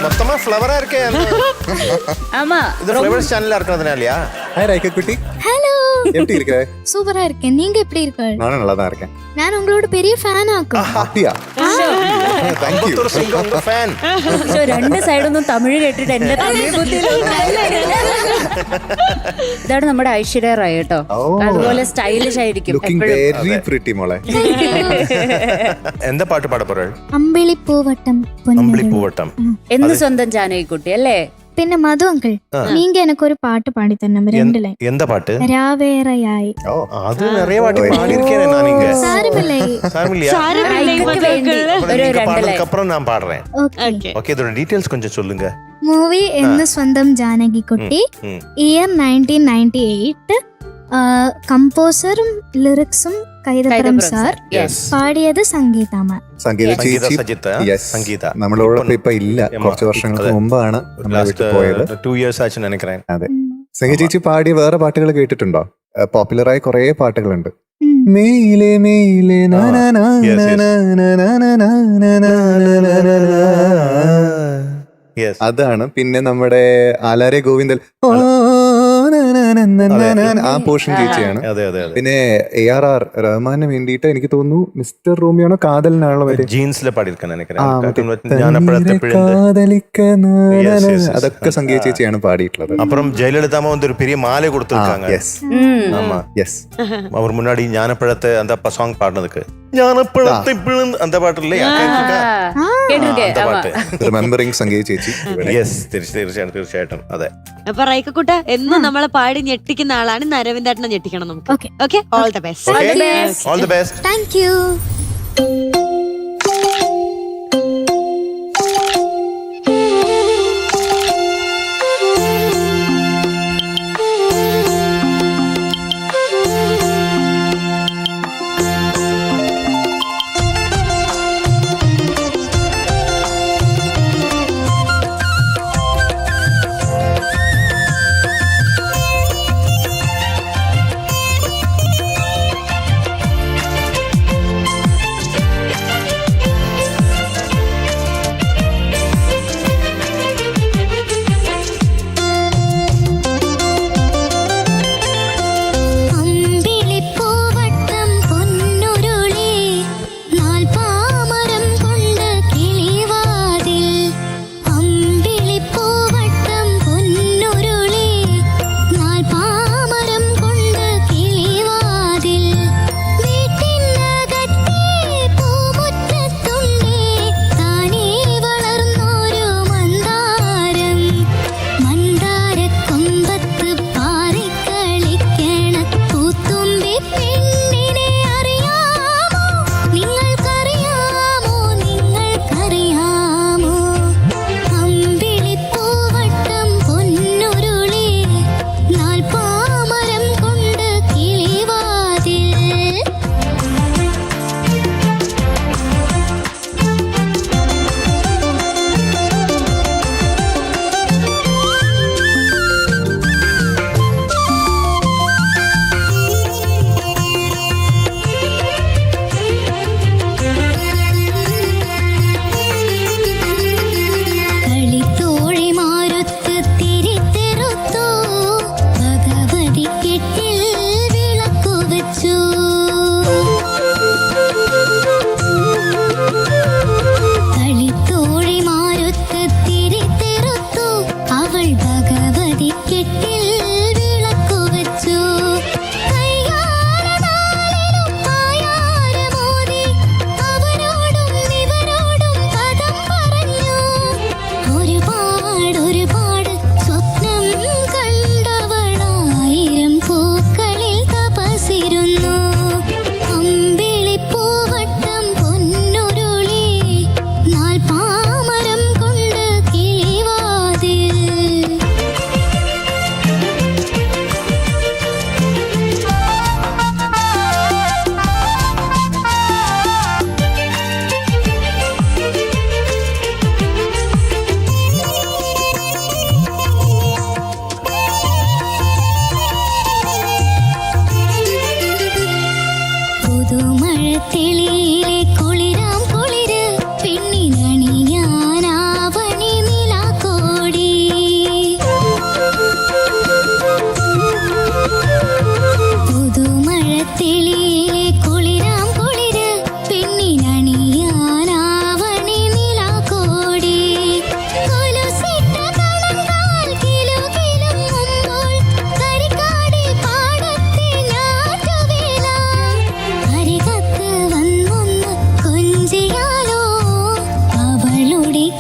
மொத்தமா ஃப்ளவரா இருக்கே. ஆமா, இது ஃப்ளவர்ஸ் சேனல்ல இருக்கறதுனாலயா? ஹாய் ரேகா குட்டி, ஹலோ, எப்படி இருக்க? சூப்பரா இருக்கேன். நீங்க எப்படி இருக்கீங்க? நானும் நல்லா தான் இருக்கேன். நான் உங்களோட பெரிய ஃபேன் ஆக்கும். அப்படியா? Thank you. അമ്പത്തൂർ സിംഗ് ഉங்க ഫാൻ. പക്ഷെ രണ്ട് സൈഡൊന്നും തമിഴ് കേട്ടിട്ട് എന്റെ തമിഴ് ബുദ്ധിയിൽ ഇതാണ് നമ്മുടെ ഐശ്വര്യ റായ് കേട്ടോ. അതുപോലെ സ്റ്റൈലിഷ് ആയിരിക്കും. ലുക്കിംഗ് വെരി പ്രിറ്റി മോളെ. എന്താ പാട്ട് പാട പോറേ? അമ്പിളിപ്പൂവട്ടം അമ്പിളിപ്പൂവട്ടം. എന്ന് സ്വന്തം ജാനകിക്കുട്ടി അല്ലേ? പിന്നെ മധു അങ്കിൾ, நீங்க எனக்கு ஒரு பாட்டு பாடி தரணும். ரெண்டு லைன். எந்த பாட்டு? ராவேரையாய். ഓ, அது நிறைய வாட்டி பாடி இருக்கேன் நான். நீங்க சாரமில்லை. சாரமில்லையா? ഐക്ക് വേണ്ടി ഒരു രണ്ട് ലൈൻ. பாடுறதுக்கு அப்புறம் நான் பாடுறேன். ഓക്കേ. ஓகே, இதோட டீடைல்ஸ் கொஞ்சம் சொல்லுங்க. മൂവി എന്ന് സ്വന്തം ജാനകിക്കുട്ടി, ഇയർ 1998. കമ്പോസറും ലിറിക്സും കൈതപ്പുറം സാർ, പാടിയത് സംഗീതാമ്മ. സംഗീത ചേച്ചി. Yes. സംഗീത നമ്മളോടൊപ്പം ഇപ്പൊ ഇല്ല, കുറച്ച് വർഷങ്ങൾക്ക് മുമ്പാണ് നമ്മളെ വിട്ടു പോയത്. 2 years ആച്ചു നിனைக்கிறேன். അതെ. സംഗീത ചേച്ചി പാടിയ വേറെ പാട്ടുകൾ കേട്ടിട്ടുണ്ടോ? പോപ്പുലറായ കുറേ പാട്ടുകളുണ്ട്. മേയിലെ മേയിലെ അതാണ്. പിന്നെ നമ്മുടെ ആലാരെ ഗോവിന്ദൻ ആ പോർഷൻ ചേച്ചിയാണ്. പിന്നെ ARR റഹ്മാന് വേണ്ടിയിട്ട് എനിക്ക് തോന്നുന്നു മിസ്റ്റർ റോമിയാണോ കാതലിനാണോ ജീൻസിലെ അതൊക്കെ സംഗീത ചേച്ചിയാണ് പാടിയിട്ടുള്ളത്. அப்புறம் ஜெயலலிதாமா வந்து ஒரு பெரிய மாலை கொடுத்திருக்காங்க. ஆமா, எஸ். அவர் முன்னாடி ஞானப்பழத்தை அந்த சாங் பாடுனதுக்கு ஞானப்பழத்தை பிளந்து அந்த பாட்டு இல்லையா? റിമെമ്പറിംഗ് സംഗീത ചേച്ചി. യെസ്, തീർച്ചയായിട്ടും അതെ. അപ്പൊ റൈക്കക്കുട്ട എന്നും നമ്മളെ പാടി ഞെട്ടിക്കുന്ന ആളാണ്. നരവിന്ദേട്ടനെ ഞെട്ടിക്കണം നമുക്ക്. Okay, all the best. All the best. Thank you.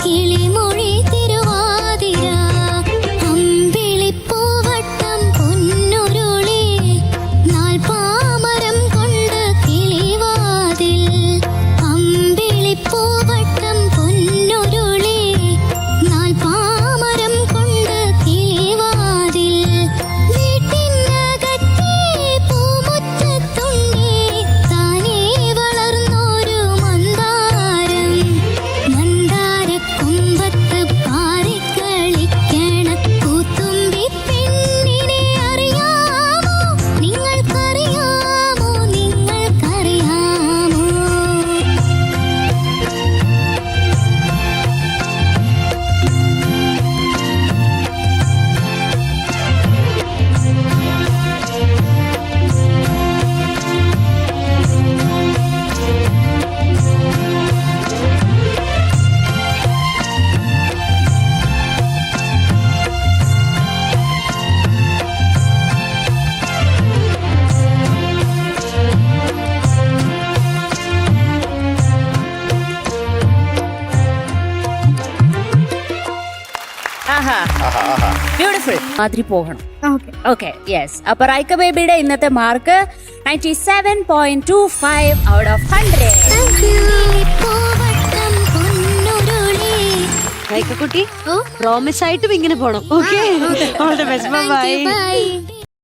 കിളിമൊഴി തിരുവാതിര അമ്പിളിപ്പൂവട്ടം പൊന്നുരുളി നാൽപ്പാമരം കൊണ്ട് കിളിവാതിൽ അമ്പിളിപ്പൂവട്ടം പൊന്നുരുളി നാൽപ്പാമരം കൊണ്ട് കിളിവാതിൽ വീട്ടിനകത്തെ പൂമുറ്റത്തുണ്ടേ താനേ വളർന്നൊരു മന്ദാരം മന്ദാരക്കൊമ്പത്ത് പാറിക്കളിക്കണ പൂത്തുമ്പി പെണ്ണിനെ അറിയാമോ നിങ്ങൾക്കറിയാമോ നിങ്ങൾക്കറിയാമോ ബ്യൂട്ടിഫുൾ മാതിരി പോകണം. Okay okay yes. അപ്പൊ റൈക്ക ബേബിയുടെ ഇന്നത്തെ മാർക്ക് 97.25 ഔട്ട് ഓഫ് 100. പൂവട്ടം പൊന്നുരുളി കുട്ടി പ്രോമിസ് ആയിട്ടും ഇങ്ങനെ പോണം. Okay, all the best. Bye. By.